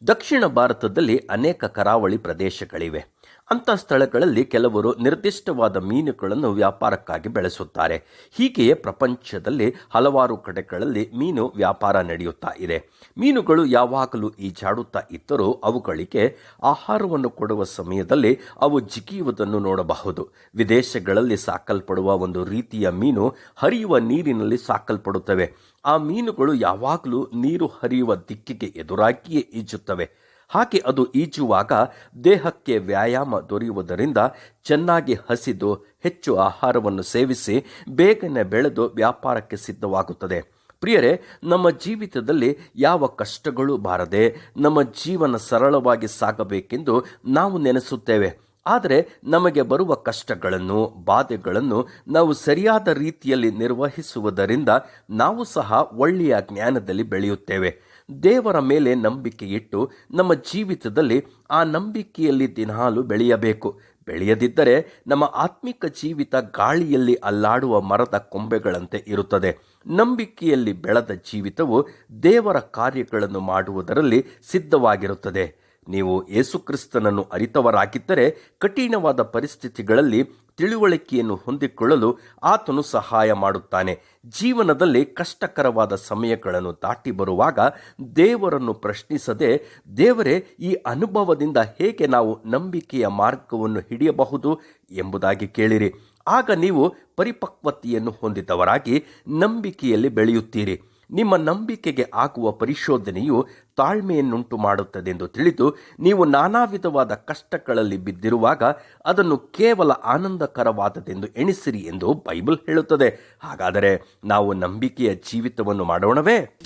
ದಕ್ಷಿಣ ಭಾರತದಲ್ಲಿ ಅನೇಕ ಕರಾವಳಿ ಪ್ರದೇಶಗಳಿವೆ. ಅಂಥ ಸ್ಥಳಗಳಲ್ಲಿ ಕೆಲವರು ನಿರ್ದಿಷ್ಟವಾದ ಮೀನುಗಳನ್ನು ವ್ಯಾಪಾರಕ್ಕಾಗಿ ಬೆಳೆಸುತ್ತಾರೆ. ಹೀಗೆಯೇ ಪ್ರಪಂಚದಲ್ಲಿ ಹಲವಾರು ಕಡೆಗಳಲ್ಲಿ ಮೀನು ವ್ಯಾಪಾರ ನಡೆಯುತ್ತಾ ಇದೆ. ಮೀನುಗಳು ಯಾವಾಗಲೂ ಈಜಾಡುತ್ತಾ ಇದ್ದರೂ ಅವುಗಳಿಗೆ ಆಹಾರವನ್ನು ಕೊಡುವ ಸಮಯದಲ್ಲಿ ಅವು ಜಿಗಿಯುವುದನ್ನು ನೋಡಬಹುದು. ವಿದೇಶಗಳಲ್ಲಿ ಸಾಕಲ್ಪಡುವ ಒಂದು ರೀತಿಯ ಮೀನು ಹರಿಯುವ ನೀರಿನಲ್ಲಿ ಸಾಕಲ್ಪಡುತ್ತವೆ. ಆ ಮೀನುಗಳು ಯಾವಾಗಲೂ ನೀರು ಹರಿಯುವ ದಿಕ್ಕಿಗೆ ಎದುರಾಗಿಯೇ ಈಜುತ್ತವೆ. ಹಾಗೆ ಅದು ಈಜುವಾಗ ದೇಹಕ್ಕೆ ವ್ಯಾಯಾಮ ದೊರೆಯುವುದರಿಂದ ಚೆನ್ನಾಗಿ ಹಸಿದು ಹೆಚ್ಚು ಆಹಾರವನ್ನು ಸೇವಿಸಿ ಬೇಗನೆ ಬೆಳೆದು ವ್ಯಾಪಾರಕ್ಕೆ ಸಿದ್ಧವಾಗುತ್ತದೆ. ಪ್ರಿಯರೇ, ನಮ್ಮ ಜೀವಿತದಲ್ಲಿ ಯಾವ ಕಷ್ಟಗಳು ಬಾರದೆ ನಮ್ಮ ಜೀವನ ಸರಳವಾಗಿ ಸಾಗಬೇಕೆಂದು ನಾವು ನೆನೆಸುತ್ತೇವೆ. ಆದರೆ ನಮಗೆ ಬರುವ ಕಷ್ಟಗಳನ್ನು, ಬಾಧೆಗಳನ್ನು ನಾವು ಸರಿಯಾದ ರೀತಿಯಲ್ಲಿ ನಿರ್ವಹಿಸುವುದರಿಂದ ನಾವು ಸಹ ಒಳ್ಳೆಯ ಜ್ಞಾನದಲ್ಲಿ ಬೆಳೆಯುತ್ತೇವೆ. ದೇವರ ಮೇಲೆ ನಂಬಿಕೆ ಇಟ್ಟು ನಮ್ಮ ಜೀವಿತದಲ್ಲಿ ಆ ನಂಬಿಕೆಯಲ್ಲಿ ದಿನಾಲು ಬೆಳೆಯಬೇಕು. ಬೆಳೆಯದಿದ್ದರೆ ನಮ್ಮ ಆತ್ಮಿಕ ಜೀವಿತ ಗಾಳಿಯಲ್ಲಿ ಅಲ್ಲಾಡುವ ಮರದ ಕೊಂಬೆಗಳಂತೆ ಇರುತ್ತದೆ. ನಂಬಿಕೆಯಲ್ಲಿ ಬೆಳೆದ ಜೀವಿತವು ದೇವರ ಕಾರ್ಯಗಳನ್ನು ಮಾಡುವುದರಲ್ಲಿ ಸಿದ್ಧವಾಗಿರುತ್ತದೆ. ನೀವು ಯೇಸುಕ್ರಿಸ್ತನನ್ನು ಅರಿತವರಾಗಿದ್ದರೆ ಕಠಿಣವಾದ ಪರಿಸ್ಥಿತಿಗಳಲ್ಲಿ ತಿಳುವಳಿಕೆಯನ್ನು ಹೊಂದಿಕೊಳ್ಳಲು ಆತನು ಸಹಾಯ ಮಾಡುತ್ತಾನೆ. ಜೀವನದಲ್ಲಿ ಕಷ್ಟಕರವಾದ ಸಮಯಗಳನ್ನು ದಾಟಿ ಬರುವಾಗ ದೇವರನ್ನು ಪ್ರಶ್ನಿಸದೆ, ದೇವರೇ, ಈ ಅನುಭವದಿಂದ ಹೇಗೆ ನಾವು ನಂಬಿಕೆಯ ಮಾರ್ಗವನ್ನು ಹಿಡಿಯಬಹುದು ಎಂಬುದಾಗಿ ಕೇಳಿರಿ. ಆಗ ನೀವು ಪರಿಪಕ್ವತೆಯನ್ನು ಹೊಂದಿದವರಾಗಿ ನಂಬಿಕೆಯಲ್ಲಿ ಬೆಳೆಯುತ್ತೀರಿ. ನಿಮ್ಮ ನಂಬಿಕೆಗೆ ಆಗುವ ಪರಿಶೋಧನೆಯು ತಾಳ್ಮೆಯನ್ನುಂಟು ಮಾಡುತ್ತದೆಂದು ತಿಳಿದು ನೀವು ನಾನಾ ವಿಧವಾದ ಕಷ್ಟಗಳಲ್ಲಿ ಬಿದ್ದಿರುವಾಗ ಅದನ್ನು ಕೇವಲ ಆನಂದಕರವಾದದೆಂದು ಎಣಿಸಿರಿ ಎಂದು ಬೈಬಲ್ ಹೇಳುತ್ತದೆ. ಹಾಗಾದರೆ ನಾವು ನಂಬಿಕೆಯ ಜೀವಿತವನ್ನು ಮಾಡೋಣವೇ?